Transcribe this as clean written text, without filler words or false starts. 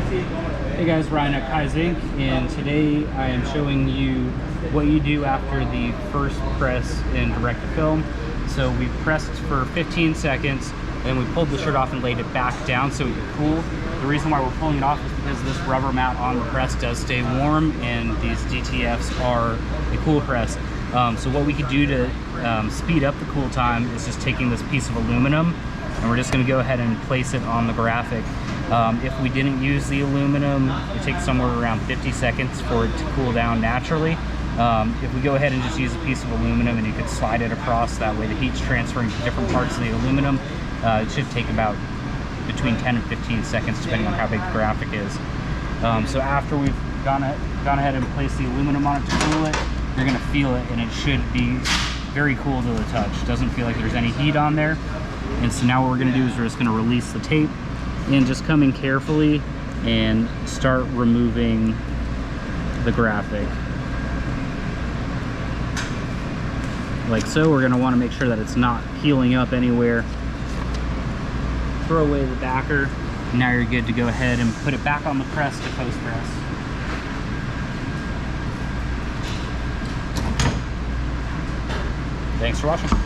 Hey guys, Ryan at Kaizink, and today I am showing you what you do after the first press in direct-to-film. So we pressed for 15 seconds, and we pulled the shirt off and laid it back down so it could cool. The reason why we're pulling it off is because this rubber mat on the press does stay warm, and these DTFs are a cool press. So what we could do to speed up the cool time is just taking this piece of aluminum, and we're just going to go ahead and place it on the graphic. If we didn't use the aluminum, it takes somewhere around 50 seconds for it to cool down naturally. If we go ahead and just use a piece of aluminum and you could slide it across, that way the heat's transferring to different parts of the aluminum, it should take about between 10 and 15 seconds depending on how big the graphic is. So after we've gone ahead and placed the aluminum on it to cool it, you're going to feel it and it should be very cool to the touch. It doesn't feel like there's any heat on there. And so now what we're going to do is we're just going to release the tape and just come in carefully and start removing the graphic. Like so. We're going to want to make sure that it's not peeling up anywhere. Throw away the backer. Now you're good to go ahead and put it back on the press to post press. Thanks for watching.